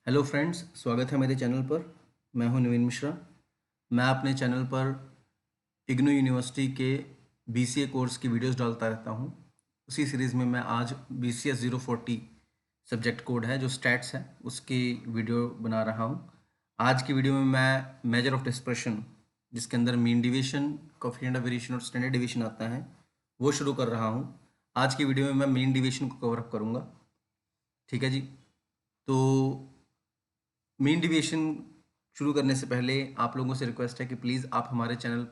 Hello friends, स्वागत है मेरे चैनल पर। मैं हूं नवीन मिश्रा। मैं अपने चैनल पर इग्नू यूनिवर्सिटी के बीसीए कोर्स की वीडियोस डालता रहता हूं। उसी सीरीज़ में मैं आज BCS 040 सब्जेक्ट कोड है जो स्टैट्स है उसकी वीडियो बना रहा हूं। आज की वीडियो में मैं मेजर ऑफ डिस्पर्शन, जिसके अंदर mean division, coefficient of variation और स्टैंडर्ड डिवीजन आता है, वो शुरू कर रहा हूँ। आज की वीडियो में मैं मीन डिवीजन को कवर अप करूँगा। ठीक है जी। तो मीन डिविएशन शुरू करने से पहले आप लोगों से रिक्वेस्ट है कि प्लीज़ आप हमारे चैनल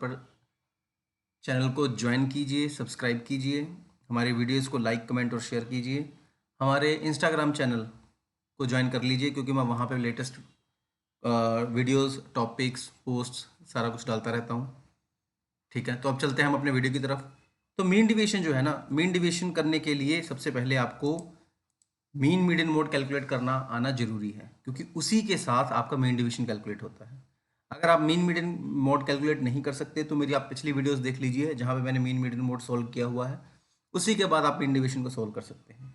को ज्वाइन कीजिए, सब्सक्राइब कीजिए, हमारे वीडियोस को लाइक, कमेंट और शेयर कीजिए। हमारे इंस्टाग्राम चैनल को ज्वाइन कर लीजिए क्योंकि मैं वहाँ पे लेटेस्ट वीडियोस, टॉपिक्स, पोस्ट्स सारा कुछ डालता रहता हूँ। ठीक है, तो अब चलते हैं हम अपने वीडियो की तरफ। तो मीन डिविएशन जो है ना, मीन डिविएशन करने के लिए सबसे पहले आपको मीन मीडियन मोड कैलकुलेट करना आना जरूरी है क्योंकि उसी के साथ आपका मीन डिवीजन कैलकुलेट होता है। अगर आप मीन मीडियन मोड कैलकुलेट नहीं कर सकते तो मेरी आप पिछली वीडियोस देख लीजिए जहां पे मैंने मीन मीडियन मोड सॉल्व किया हुआ है। उसी के बाद आप मीन डिवीजन को सॉल्व कर सकते हैं।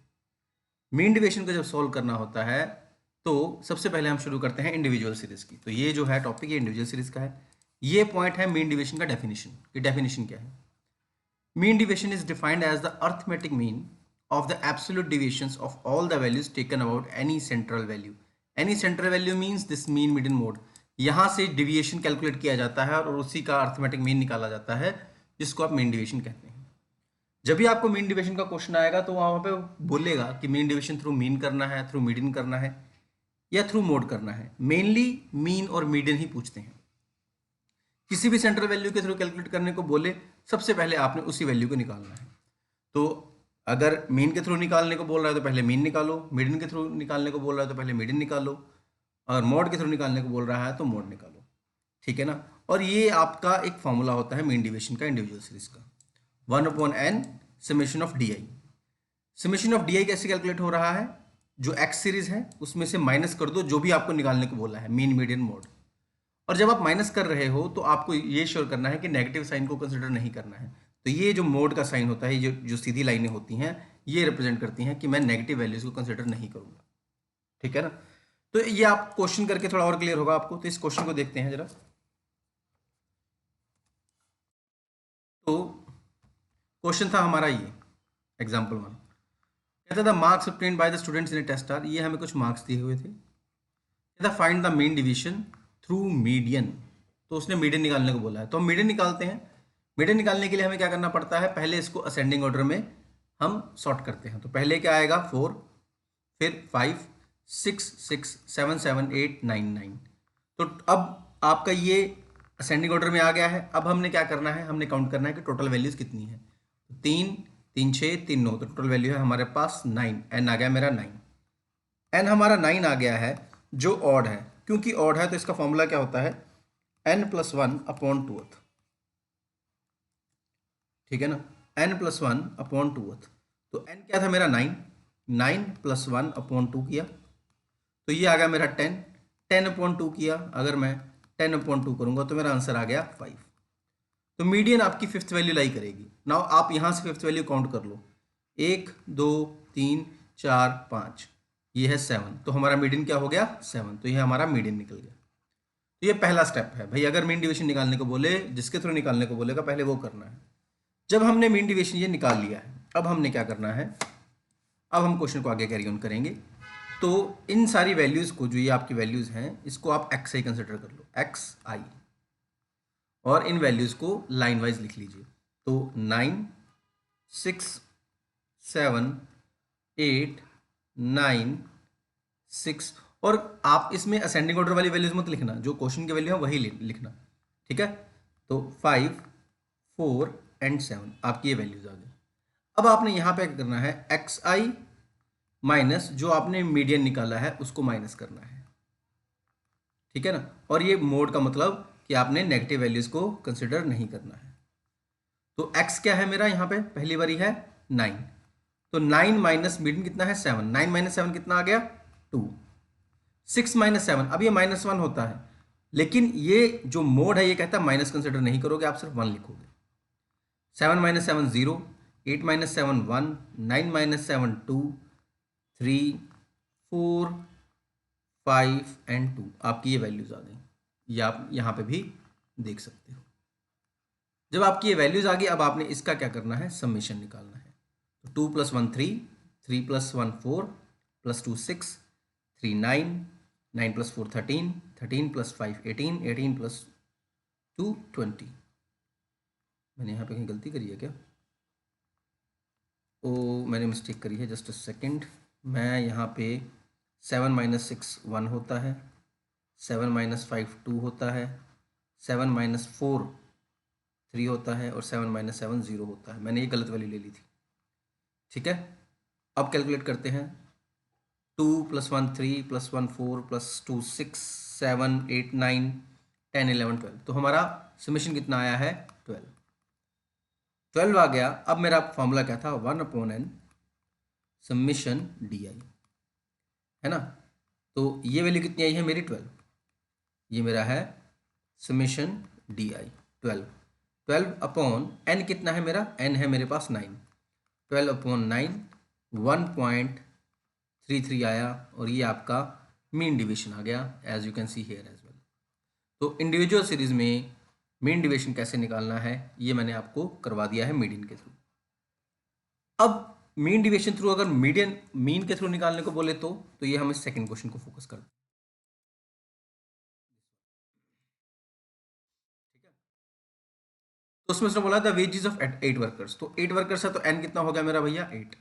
मीन डिवीजन को जब सॉल्व करना होता है तो सबसे पहले हम शुरू करते हैं इंडिविजुअल सीरीज की। तो ये जो है टॉपिक, ये इंडिविजुअल सीरीज का है। ये पॉइंट है मीन डिवीजन का डेफिनेशन कि डेफिनेशन क्या है। Mean deviation is defined as the arithmetic mean of the absolute deviations of all the values taken about any central value. Any central value means this mean median mode. यहाँ से deviation calculate किया जाता है और उसी का arithmetic mean निकाला जाता है, जिसको आप मीन डिविएशन कहते हैं। जब भी आपको मीन डिविएशन का क्वेश्चन आएगा तो वहाँ पे बोलेगा कि मीन डिविएशन थ्रू मीन करना है, थ्रू मीडियन करना है या थ्रू मोड करना है। मेनली मीन और मीडियन ही पूछते हैं। किसी भी सेंट्रल वैल्यू के थ्रू कैलकुलेट करने को बोले, सबसे पहले आपने उसी वैल्यू को निकालना है। तो अगर मीन के थ्रू निकालने को बोल रहा है तो पहले मीन निकालो, मीडियन के थ्रू निकालने को बोल रहा है तो पहले मीडियन निकालो, और मोड के थ्रू निकालने को बोल रहा है तो मोड निकालो। ठीक है ना। और ये आपका एक फॉर्मूला होता है मीन डिवीजन का इंडिविजुअल सीरीज का, 1/n summation of D I. Summation of D I कैसे कैलकुलेट हो रहा है? जो एक्स सीरीज है उसमें से माइनस कर दो जो भी आपको निकालने को बोला है, मीन मीडियन मोड। और जब आप माइनस कर रहे हो तो आपको ये श्योर करना है कि नेगेटिव साइन को कंसिडर नहीं करना है। तो ये जो मोड का साइन होता है, जो जो सीधी लाइनें होती हैं, ये रिप्रेजेंट करती हैं कि मैं नेगेटिव वैल्यूज को कंसिडर नहीं करूंगा। ठीक है ना। तो ये आप क्वेश्चन करके थोड़ा और क्लियर होगा आपको। तो इस क्वेश्चन को देखते हैं जरा। तो क्वेश्चन था हमारा ये, एग्जाम्पल 1। कहता था marks obtained by the students in test are. ये हमें कुछ मार्क्स दिए हुए थे। कहता find the mean deviation through median. तो उसने मीडियन निकालने को बोला है, तो हम मीडियन निकालते हैं। मीडियन निकालने के लिए हमें क्या करना पड़ता है? पहले इसको असेंडिंग ऑर्डर में हम सॉर्ट करते हैं। तो पहले क्या आएगा? 4, फिर 5, 6, 6, 7, 7, 8, 9, 9। तो अब आपका ये असेंडिंग ऑर्डर में आ गया है। अब हमने क्या करना है? हमने काउंट करना है कि टोटल वैल्यूज कितनी है। 3, 3, 6, 3, 9। तो टोटल वैल्यू है हमारे पास 9। एन आ गया मेरा 9। एन हमारा 9 आ गया है जो ऑड है। क्योंकि ऑड है तो इसका फॉर्मूला क्या होता है? n+1/2। ठीक है ना। n+1/2। तो n क्या था मेरा? 9। 9 + 1/2 किया तो ये आ गया मेरा 10। 10/2 किया अगर मैं 10/2 करूंगा तो मेरा आंसर आ गया 5। तो मीडियन आपकी फिफ्थ वैल्यू लाई करेगी। नाउ आप यहां से फिफ्थ वैल्यू काउंट कर लो। 1, 2, 3, 4, 5, ये है 7। तो हमारा मीडियन क्या हो गया? 7। तो ये हमारा मीडियन निकल गया। तो ये पहला स्टेप है भाई। अगर मीन डिवीजन निकालने को बोले, जिसके थ्रू निकालने को बोलेगा, पहले वो करना है। जब हमने मीन डिवीजन ये निकाल लिया है, अब हमने क्या करना है? अब हम क्वेश्चन को आगे कैरी ऑन करेंगे। तो इन सारी वैल्यूज को, जो ये आपकी वैल्यूज हैं, इसको आप एक्स आई कंसिडर कर लो, एक्स आई, और इन वैल्यूज को लाइन वाइज लिख लीजिए। तो 9, 6, 7, 8, 9, 6। और आप इसमें असेंडिंग ऑर्डर वाली वैल्यूज मत लिखना, जो क्वेश्चन की वैल्यू है वही लिखना। ठीक है। तो 5, 4 एंड 7 आपकी ये वैल्यूज आ गई। अब आपने यहां पे क्या करना है? एक्स आई माइनस जो आपने मीडियन निकाला है उसको माइनस करना है। ठीक है ना। और ये मोड का मतलब कि आपने नेगेटिव वैल्यूज को कंसिडर नहीं करना है। तो x क्या है मेरा? यहाँ पे पहली बारी है 9। तो 9 माइनस मीडियन कितना है? 7। 9 माइनस 7 कितना आ गया? 2। 6 माइनस 7, अब ये -1 होता है, लेकिन ये जो मोड है ये कहता है माइनस कंसिडर नहीं करोगे, आप सिर्फ 1 लिखोगे। 7 माइनस 7 0, 8 माइनस 7 1, 9 माइनस 7 2, 3, 4, 5 एंड 2, आपकी ये वैल्यूज़ आ गई। ये आप यहाँ पे भी देख सकते हो। जब आपकी ये वैल्यूज़ आ गई, अब आपने इसका क्या करना है, समेशन निकालना है। तो 2 + 1 3, 3 + 1 4, + 2 6, 3 9, 9 + 4 13, 13 + 5 18, 18 + 2 20। मैंने यहाँ पे कहीं गलती करी है क्या? ओ, मैंने मिस्टेक करी है, जस्ट अ सेकेंड। मैं यहाँ पे 7 - 6 1 होता है, 7 - 5 2 होता है, 7 - 4 3 होता है, और 7 - 7 0 होता है। मैंने ये गलत वैल्यू ले ली थी। ठीक है, अब कैलकुलेट करते हैं। 2 + 1 3 + 1 4 + 2 6 7 8 9 10 11 12। तो हमारा समेशन कितना आया है, 12 आ गया। अब मेरा फॉर्मूला क्या था, 1/n समेशन डी आई, है ना। तो ये वैल्यू कितनी आई है मेरी, 12। ये मेरा है समेशन डी आई 12। 12/n कितना है मेरा, n है मेरे पास 9। 12/9 1.33 आया, और ये आपका मीन डिवीजन आ गया, as you can see here as well. तो इंडिविजुअल सीरीज में मीन डिवीजन कैसे निकालना है, ये मैंने आपको करवा दिया है मीडियन के थ्रू। अब मीन डिवीजन थ्रू अगर मीन के थ्रू निकालने को बोले तो ये हम इस सेकंड क्वेश्चन को फोकस करते हैं। ठीक है, तो उसमें उसने बोला था वेजेस ऑफ 8 वर्कर्स। तो 8 वर्कर्स है, तो n कितना हो गया मेरा भैया, 8।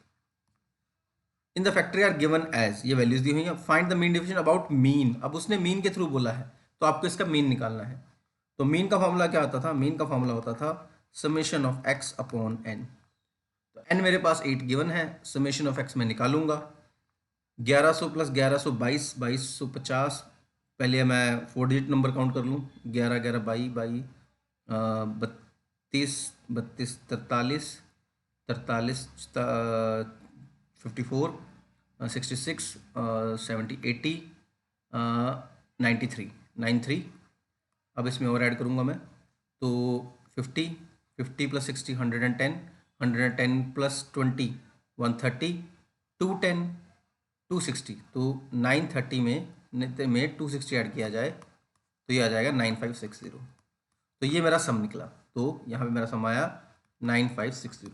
In the factory are given as, ये वैल्यूज दी हुई है। Find the mean deviation about mean. अब उसने मीन के थ्रू बोला है, तो आपको इसका मीन निकालना है। तो मीन का फॉर्मूला क्या होता था, मीन का फॉर्मूला होता था समेशन ऑफ x/n। तो n मेरे पास 8 गिवन है, समेशन ऑफ x मैं निकालूंगा। 1100 + 1100 22, 2250। पहले मैं 4 डिजिट नंबर काउंट कर लूँ, 11 11 22 32 32 43 43 54 66 70 80 93 93। अब इसमें और ऐड करूँगा मैं, तो 50 50 + 60 110 110 + 20 130 210 260। तो 930 में 260 ऐड किया जाए तो ये आ जाएगा 9560। तो ये मेरा सम निकला। तो यहाँ पे मेरा सम आया 9560।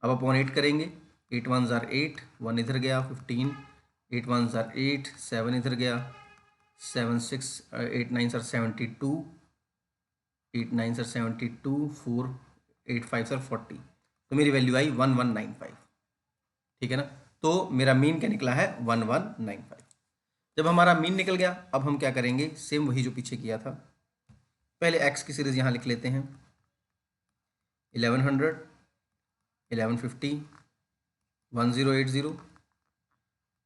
अब अपॉन 8 करेंगे, 8 1 ज़ार 8, 1 इधर गया 15, 8 1 ज़ार 8, 7 इधर गया 7 6 8 9 सर 72, 8 9 सर 72, 4 8 5 सर 40। तो मेरी वैल्यू आई 1195। ठीक है ना, तो मेरा मीन क्या निकला है, 1195। जब हमारा मीन निकल गया, अब हम क्या करेंगे, सेम वही जो पीछे किया था। पहले एक्स की सीरीज यहाँ लिख लेते हैं, 1100 1150 1080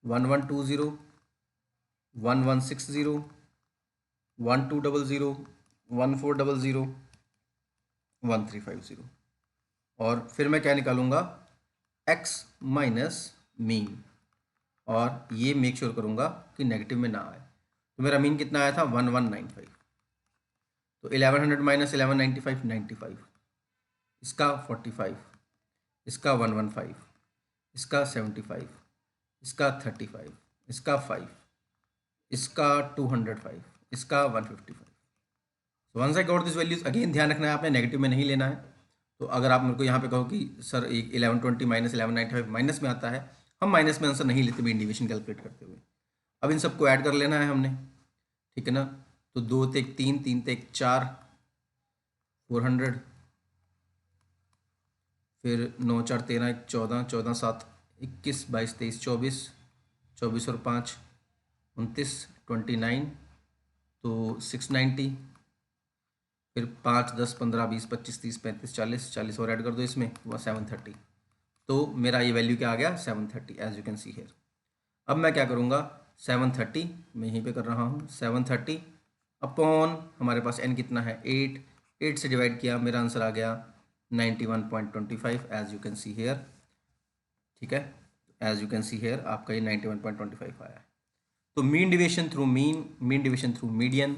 1120 1160 1200 1400 1350। और फिर मैं क्या निकालूंगा, x माइनस मीन, और ये मेक श्योर करूंगा कि नेगेटिव में ना आए। तो मेरा मीन कितना आया था, 1195। तो 1100 - 1195 95, इसका 45, इसका 115, इसका 75, इसका 35, इसका 5, इसका 205, इसका 155। So once I got this values, again ध्यान रखना है आपने नेगेटिव में नहीं लेना है। तो अगर आप मेरे को यहाँ पे कहो कि सर 1120 - 1195 माइनस में आता है, हम माइनस में आंसर नहीं लेते भी डिवीजन कैलकुलेट करते हुए। अब इन सबको ऐड कर लेना है हमने, ठीक है ना। तो 2 × 3 3 × 4 400, फिर 9 4 13 14 14 7 21 22 23 24 24 और 5 29 29, तो 690, फिर 5 10 15 20 25 30 35 40 40 और ऐड कर दो इसमें, हुआ 730। तो मेरा ये वैल्यू क्या आ गया, 730, as you can see here. अब मैं क्या करूँगा, 730 मैं यहीं पे कर रहा हूँ, 730 अपॉन हमारे पास n कितना है, 8, 8 से डिवाइड किया, मेरा आंसर आ गया 91.25, as you can see here. ठीक है, as you can see here आपका ये 91.25 आया है। तो mean deviation through mean deviation through median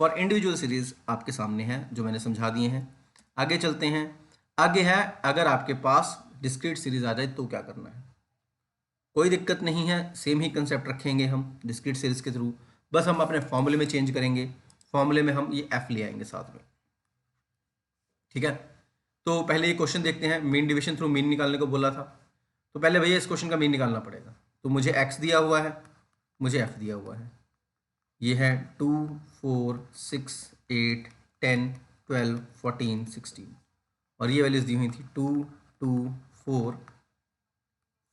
for individual series आपके सामने है, जो मैंने समझा दिए हैं। आगे चलते हैं। आगे है, अगर आपके पास डिस्क्रीट सीरीज आ जाए तो क्या करना है। कोई दिक्कत नहीं है, सेम ही कंसेप्ट रखेंगे हम डिस्क्रीट सीरीज के थ्रू। बस हम अपने फॉर्मूले में चेंज करेंगे, फॉर्मूले में हम ये एफ ले आएंगे साथ में। ठीक है, तो पहले ये क्वेश्चन देखते हैं। मीन डिवीजन थ्रू मीन निकालने को बोला था, तो पहले भैया इस क्वेश्चन का मीन निकालना पड़ेगा। तो मुझे एक्स दिया हुआ है, मुझे एफ दिया हुआ है। ये है 2 4 6 8 10 12 14 16, और ये वैल्यूज दी हुई थी 2 2 4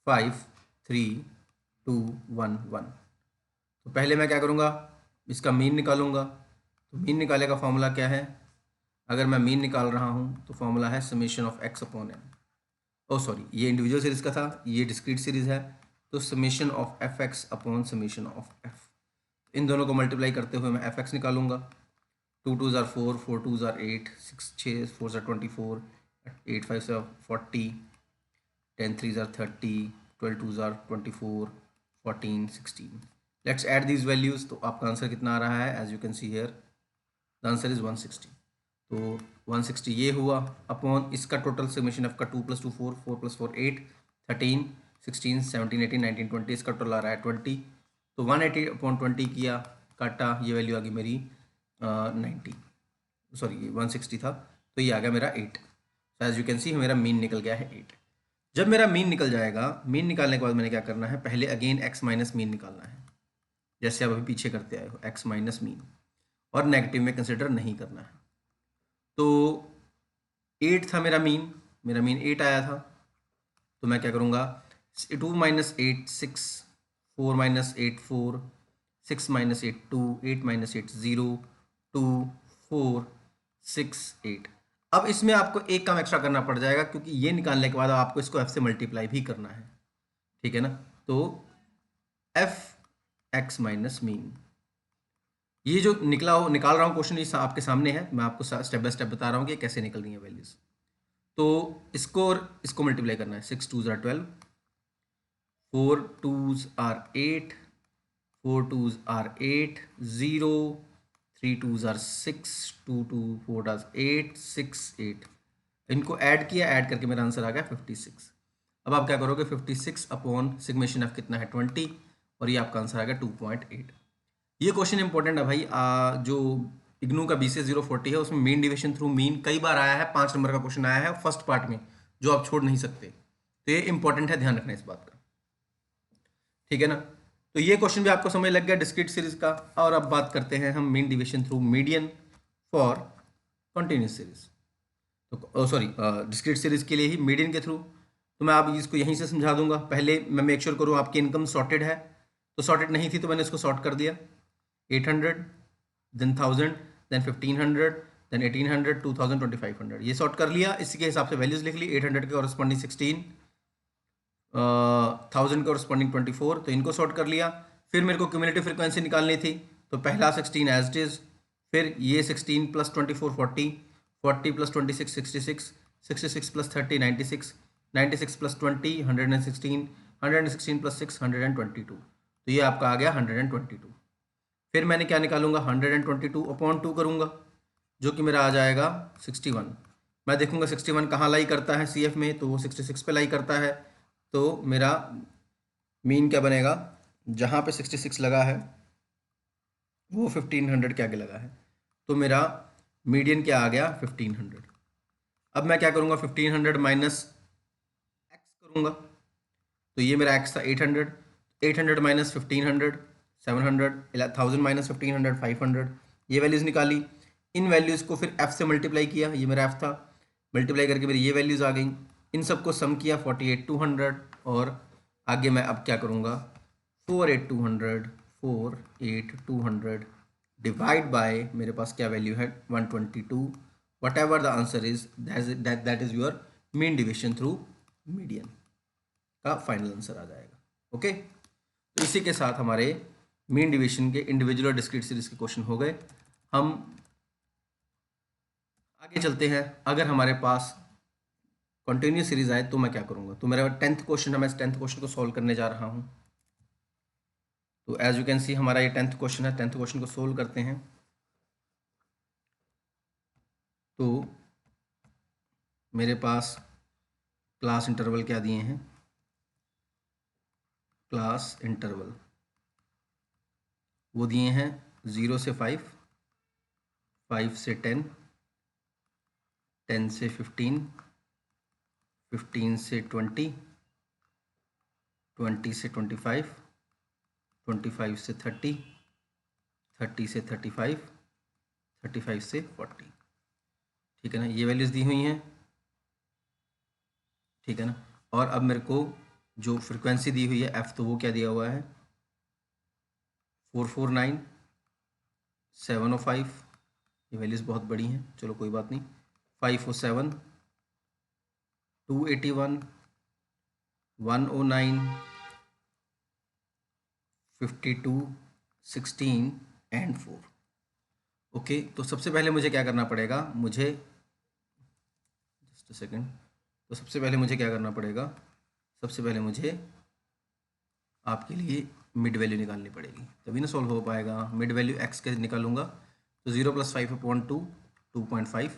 5 3 2 1 1। तो पहले मैं क्या करूँगा, इसका मीन निकालूंगा। तो मीन निकाले का फॉर्मूला क्या है, अगर मैं मीन निकाल रहा हूँ तो फॉर्मूला है summation of X upon N. ओ सॉरी, ये इंडिविजुअल सीरीज का था, ये डिस्क्रीट सीरीज है, तो summation of F X upon summation of F. इन दोनों को मल्टीप्लाई करते हुए मैं एफ एक्स निकालूंगा। 2 2 ज़ार 4 4 2 ज़ार 8 6 6 4 ज़ार 24 8 5 ज़ार 40 10 3 ज़ार 30 12 2 ज़ार 24 14 16। Let's add these values. तो आपका आंसर कितना आ रहा है, as you can see here the answer is 160। तो 160 ये हुआ अपॉन इसका टोटल समेशन एफ का 2 + 2 4 4 + 4 8 13 16 17 18 19 20, इसका टोटल आ रहा है 20। तो 180 अपॉन 20 किया, काटा, ये वैल्यू आ गई मेरी 90, सॉरी ये 160 था, तो ये आ गया मेरा 8। एज यू कैन सी मेरा मीन निकल गया है 8। जब मेरा मीन निकल जाएगा, मीन निकालने के बाद मैंने क्या करना है, पहले अगेन एक्स माइनस मीन निकालना है, जैसे आप अभी पीछे करते आए हो, एक्स माइनस मीन, और नेगेटिव में कंसिडर नहीं करना है। तो 8 था मेरा मीन 8 आया था। तो मैं क्या करूँगा, 2 - 8 6, 4 - 8 4, 6 - 8 2, 8 - 8 0, 2 4 6 8। अब इसमें आपको एक काम एक्स्ट्रा करना पड़ जाएगा, क्योंकि ये निकालने के बाद आपको इसको एफ से मल्टीप्लाई भी करना है। ठीक है ना, तो एफ एक्स माइनस मीन, ये जो निकाल रहा हूँ क्वेश्चन, ये आपके सामने है, मैं आपको स्टेप बाय स्टेप बता रहा हूँ कि कैसे निकल रही है वैल्यूज। तो इसको और इसको मल्टीप्लाई करना है। 6 2 ज़ार 12, 4 2s are 8, 4 2s are 8, 0 3 2s are 6, 2 2 4 does 8 6 8। इनको ऐड किया, ऐड करके मेरा आंसर आ गया 56। अब आप क्या करोगे, 56 अपॉन सिग्मेशन ऑफ कितना है 20, और ये आपका आंसर आ गया 2.8। ये क्वेश्चन इंपॉर्टेंट है भाई। जो इग्नू का BCS 040 है, उसमें मीन डिवीजन थ्रू मीन कई बार आया है, 5 नंबर का क्वेश्चन आया है फर्स्ट पार्ट में, जो आप छोड़ नहीं सकते। तो ये इंपॉर्टेंट है, ध्यान रखना इस बात का। ठीक है ना, तो ये क्वेश्चन भी आपको समझ लग गया डिस्क्रीट सीरीज का। और अब बात करते हैं हम mean deviation through median for continuous series. तो सॉरी, डिस्क्रीट सीरीज के लिए ही मीडियन के थ्रू। तो मैं आप इसको यहीं से समझा दूंगा। पहले मैं मेक श्योर करूँ आपकी इनकम सॉर्टेड है, तो सॉर्टेड नहीं थी तो मैंने इसको सॉर्ट कर दिया। 800, देन 1000, देन 1500, देन 1800, 2000, 2500, ये सॉर्ट कर लिया। इसी के हिसाब से वैल्यूज लिख ली। 800 के कॉरस्पॉन्डिंग 16, 1000 के कॉरस्पॉन्डिंग 24, तो इनको सॉर्ट कर लिया। फिर मेरे को क्यूमुलेटिव फ्रीक्वेंसी निकालनी थी, तो पहला 16 एज इट इज, फिर ये 16 + 24 40, 40 + 26 66, 66 + 30 96, 96 + 20 116, 116 + 6 122, तो ये आपका आ गया 122। फिर मैंने क्या निकालूंगा, 122 अपॉन 2 करूंगा, जो कि मेरा आ जाएगा 61। मैं देखूंगा 61 कहाँ लाई करता है CF में, तो वो 66 पे लाई करता है। तो मेरा मीन क्या बनेगा, जहाँ पे 66 लगा है वो 1500 के आगे लगा है, तो मेरा मीडियन क्या आ गया 1500। अब मैं क्या करूँगा, 1500 माइनस एक्स करूँगा, तो ये मेरा एक्स था 800, 800 माइनस 1500 700, 1000 माइनस 1500 500, ये वैल्यूज़ निकाली। इन वैल्यूज़ को फिर एफ से मल्टीप्लाई किया, ये मेरा एफ था, मल्टीप्लाई करके मेरी ये वैल्यूज़ आ गई। इन सबको सम किया 48 200, और आगे मैं अब क्या करूँगा, 48 200 48 200 डिवाइड बाय मेरे पास क्या वैल्यू है 122। What ever the answer is, that is your mean deviation through median का फाइनल आंसर आ जाएगा। ओके, तो इसी के साथ हमारे मीन डिवीजन के इंडिविजुअल और डिस्क्रीट सीरीज के क्वेश्चन हो गए। हम आगे चलते हैं। अगर हमारे पास कंटिन्यूस सीरीज आए तो मैं क्या करूंगा, तो मेरा 10th क्वेश्चन है, मैं 10th क्वेश्चन को सॉल्व करने जा रहा हूं। तो एज यू कैन सी हमारा ये 10th क्वेश्चन है, 10th क्वेश्चन को सोल्व करते हैं। तो मेरे पास क्लास इंटरवल क्या दिए हैं, क्लास इंटरवल वो दिए हैं 0 से 5, 5 से 10, 10 से 15, 15 से 20, 20 से 25, 25 से 30, 30 से 35, 35 से 40। ठीक है ना, ये वैल्यूज़ दी हुई हैं। ठीक है ना, और अब मेरे को जो फ्रिक्वेंसी दी हुई है एफ़, तो वो क्या दिया हुआ है 449, 705। ये वैल्यूज़ बहुत बड़ी हैं, चलो कोई बात नहीं। 507, 281, 109, 52, 16 एंड 4। ओके, तो सबसे पहले मुझे क्या करना पड़ेगा, मुझे जस्ट अ सेकेंड। तो सबसे पहले मुझे क्या करना पड़ेगा, सबसे पहले मुझे आपके लिए मिड वैल्यू निकालनी पड़ेगी, तभी ना सॉल्व हो पाएगा। मिड वैल्यू एक्स के निकालूंगा तो 0 + 5/2, 2.5।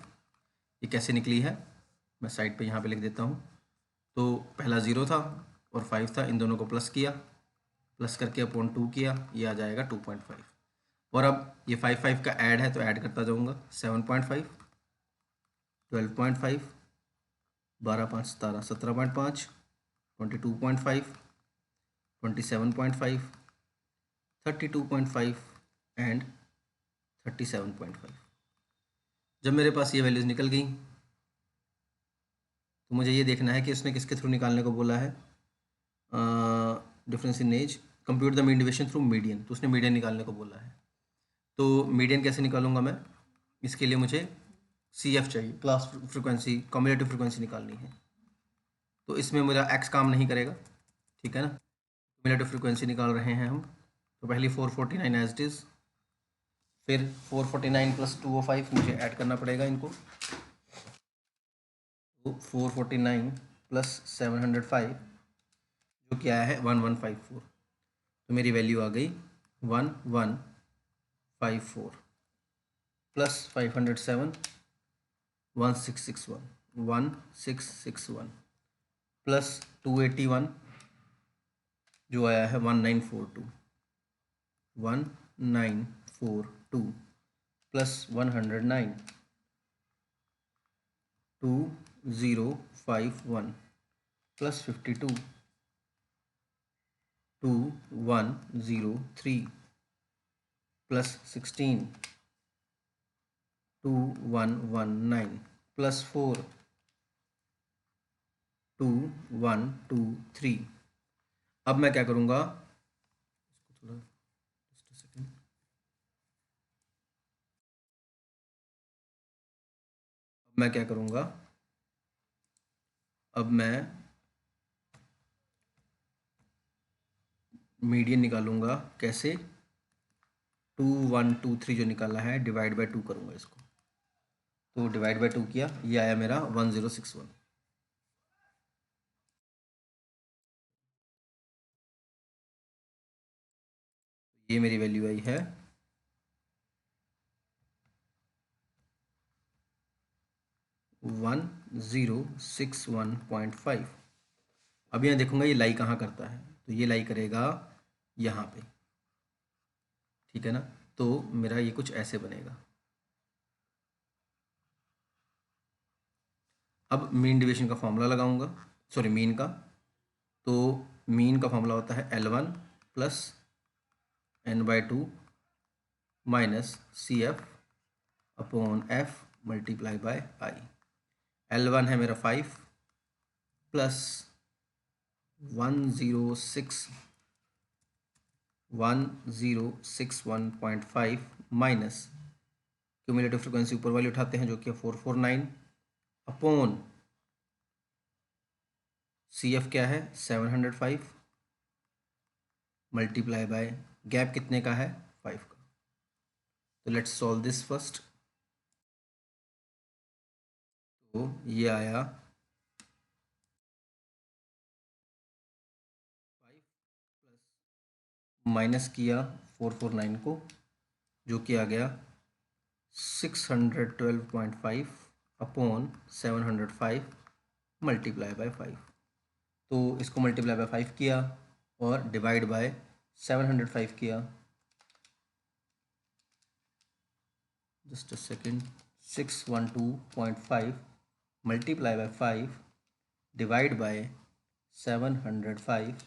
ये कैसे निकली है, मैं साइड पे यहाँ पे लिख देता हूँ। तो पहला 0 था और 5 था, इन दोनों को प्लस किया, प्लस करके /2 किया, ये आ जाएगा 2.5। और अब ये 5 का ऐड है तो ऐड करता जाऊँगा। 7.5, 12.5, 12 5 17, 17.5, 22.5, 27.5, 32.5 एंड 37.5। जब मेरे पास ये वैल्यूज़ निकल गई तो मुझे ये देखना है कि उसने किसके थ्रू निकालने को बोला है, difference in age, compute the mean deviation through median. तो उसने मीडियन निकालने को बोला है। तो मीडियन कैसे निकालूंगा मैं, इसके लिए मुझे CF चाहिए, क्लास फ्रिक्वेंसी, कम्युलेटिव फ्रिक्वेंसी निकालनी है। तो इसमें मेरा एक्स काम नहीं करेगा। ठीक है ना, कम्युलेटिव फ्रिक्वेंसी निकाल रहे हैं हम। तो पहली 449 एज इट इज़, फिर 449 + 205 मुझे ऐड करना पड़ेगा इनको। तो 449 + 705 जो क्या है 1154। तो मेरी वैल्यू आ गई 1154 प्लस 507, 1661, 1661 प्लस 281 जो आया है 1942, 1942 प्लस 109, 2051 प्लस 52, 2103 प्लस 16, 2119 प्लस 4, 2123। अब मैं क्या करूँगा, थोड़ा just a second। अब मैं क्या करूँगा, अब मैं मीडियन निकालूंगा। कैसे, 2123 जो निकाला है डिवाइड बाय 2 करूँगा इसको। तो डिवाइड बाय 2 किया, ये आया मेरा 1061। ये मेरी वैल्यू आई है 1061.5। अब यहाँ देखूंगा ये लाई कहाँ करता है, तो ये लाई करेगा यहाँ पे। ठीक है ना, तो मेरा ये कुछ ऐसे बनेगा। अब मीन डिवीजन का फॉर्मूला लगाऊंगा, सॉरी मीन का। तो मीन का फॉर्मूला होता है L1 + n/2 minus CF upon F multiply by I। L1 है मेरा 5 प्लस 1061.5 माइनस क्यूमुलेटिव फ्रिक्वेंसी ऊपर वाली उठाते हैं जो कि 449 अपॉन CF क्या है 705 मल्टीप्लाई बाय गैप कितने का है 5 का। तो लेट्स सॉल्व दिस फर्स्ट। तो ये आया 5 प्लस माइनस किया 449 को जो कि आ गया 612.5 अपॉन 705 मल्टीप्लाई बाय 5। तो इसको मल्टीप्लाई बाय 5 किया और डिवाइड बाय 705 किया। just a second, 612.5 multiply by 5 divide by 705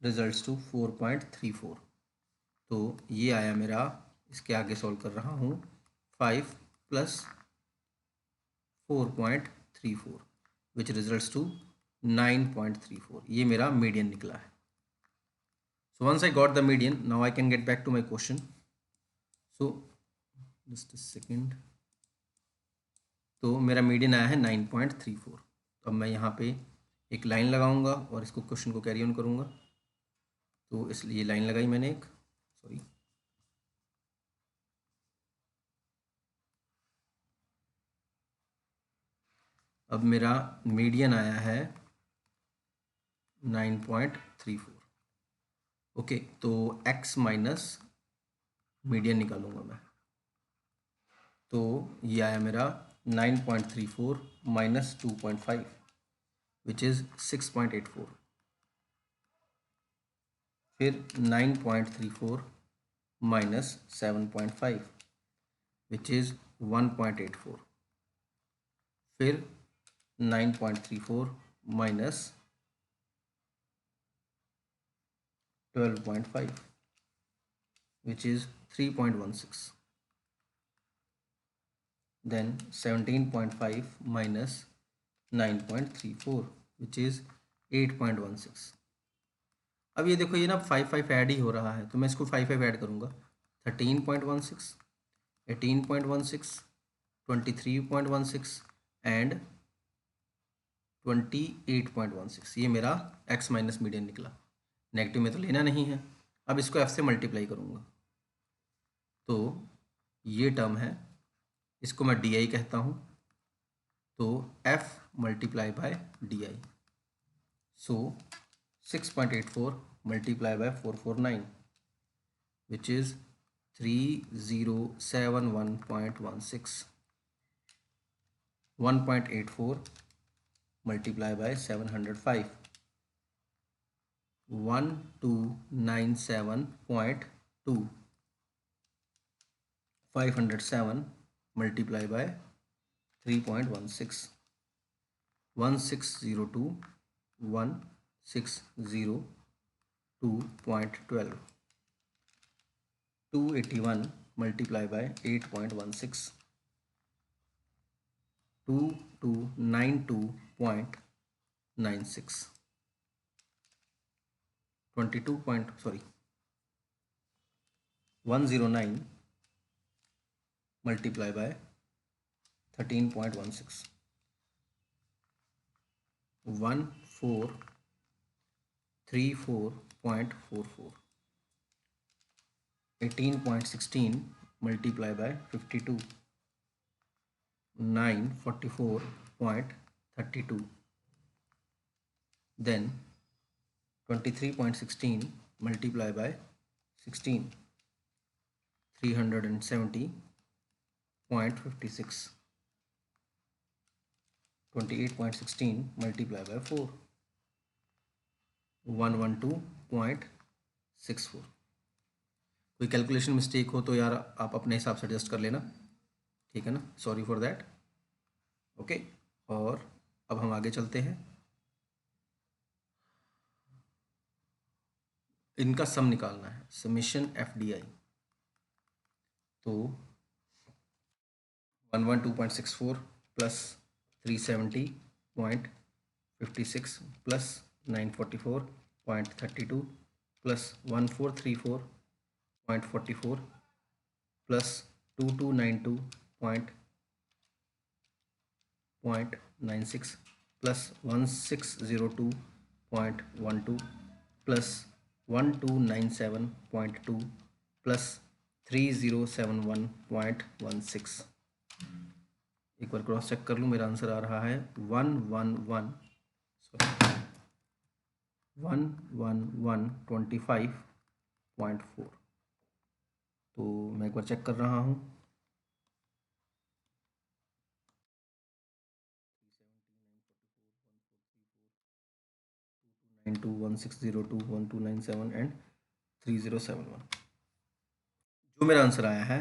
results to 4.34। तो ये आया मेरा, इसके आगे सॉल्व कर रहा हूँ, 5 + 4.34 विच रिजल्ट्स टू 9.34। ये मेरा मीडियन निकला है। So once I got the median, now I can get back to my question. So just a second, तो मेरा मीडियन आया है 9.34। तो अब मैं यहाँ पे एक लाइन लगाऊंगा और इसको क्वेश्चन को कैरी ऑन करूँगा। तो इसलिए लाइन लगाई मैंने एक, सॉरी, अब मेरा मीडियन आया है 9.34। ओके, तो x माइनस मीडियन निकालूंगा मैं। तो ये आया मेरा 9.34 माइनस 2.5 विच इज़ 6.84। फिर 9.34 माइनस 7.5 विच इज़ 1.84। फिर 9.34 minus 12.5 which is 3.16, then 17.5 minus 9.34 which is 8.16। अब ये देखो, ये ना 5 ऐड ही हो रहा है, तो मैं इसको 5 ऐड करूँगा। 13.16, 18.16, 23.16 एंड 28.16। ये मेरा x माइनस मीडियन निकला। नेगेटिव में तो लेना नहीं है। अब इसको f से मल्टीप्लाई करूँगा, तो ये टर्म है, इसको मैं डी आई कहता हूँ। तो f multiply by D I, so 6.84 multiply by 449 which is 3071.16। 1.84 multiply by 705, 1297.2। 507 multiply by 3.16, 1602, 1602.12, 281 multiply by 8.16, 2292.96, 109 multiply by 13.16, 1434.44, 18.16 multiply by 52, 944.32, then 23.16 multiply by 16, 370.56, 28.16 multiply by 4, 112.64। कोई कैलकुलेशन मिस्टेक हो तो यार आप अपने हिसाब से एडजस्ट कर लेना, ठीक है ना, सॉरी फॉर दैट। ओके, और अब हम आगे चलते हैं। इनका सम निकालना है, समेशन एफ डी आई। तो 112.64 plus 370.56 plus 944.32 plus 1434.44 plus 2292.96 plus 1602.12 plus 1297.2 plus 3071.16। एक बार क्रॉस चेक कर लूँ, मेरा आंसर आ रहा है 11125.4। तो मैं एक बार चेक कर रहा हूँ, 1602 1297 एंड 3071। जो मेरा आंसर आया है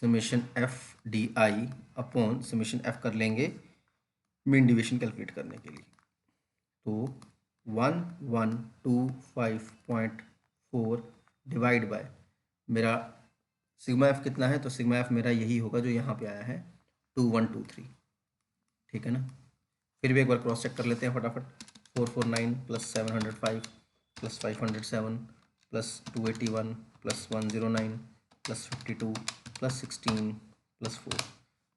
summation F D I upon summation F कर लेंगे मीन डिवीजन कैलकुलेट करने के लिए। तो 1125.4 डिवाइड बाय मेरा सिग्मा एफ कितना है, तो सिग्मा एफ मेरा यही होगा जो यहाँ पे आया है 2123, ठीक है ना। फिर भी एक बार क्रॉस चेक कर लेते हैं फटाफट। 449 plus 705 plus 507 plus 281 plus 109 plus 52 plus 16 plus 4,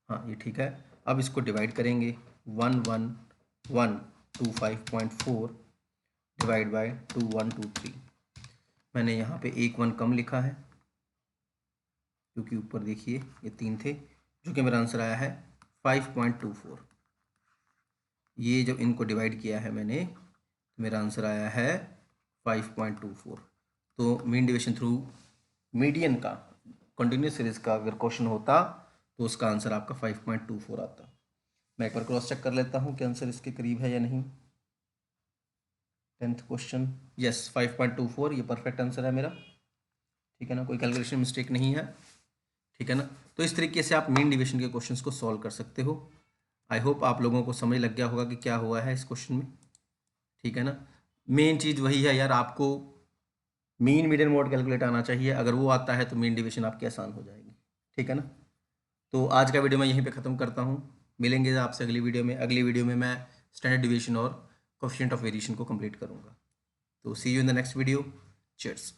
हाँ ये ठीक है। अब इसको डिवाइड करेंगे 1125.4 डिवाइड बाय 2123। मैंने यहाँ पे एक 1 कम लिखा है क्योंकि ऊपर देखिए ये 3 थे, जो कि मेरा आंसर आया है 5.24। ये जब इनको डिवाइड किया है मैंने तो मेरा आंसर आया है 5.24। तो मीन डिवीजन थ्रू मीडियन का कंटिन्यूस सीरीज का अगर क्वेश्चन होता तो उसका आंसर आपका 5.24 आता। मैं एक बार क्रॉस चेक कर लेता हूँ कि आंसर इसके करीब है या नहीं। 10th क्वेश्चन, यस 5.24 ये परफेक्ट आंसर है मेरा, ठीक है ना, कोई कैलकुलेशन मिस्टेक नहीं है, ठीक है ना। तो इस तरीके से आप मीन डिवीजन के क्वेश्चंस को सॉल्व कर सकते हो। आई होप आप लोगों को समझ लग गया होगा कि क्या हुआ है इस क्वेश्चन में, ठीक है ना। मेन चीज़ वही है यार, आपको मीन मीडियन मोड कैलकुलेट आना चाहिए। अगर वो आता है तो मीन डिवीजन आपकी आसान हो जाएगी, ठीक है ना। तो आज का वीडियो मैं यहीं पे ख़त्म करता हूँ। मिलेंगे आपसे अगली वीडियो में। अगली वीडियो में मैं स्टैंडर्ड डिवीजन और कोएफिशिएंट ऑफ वेरिएशन को कंप्लीट करूँगा। तो see you in the next video. Cheers.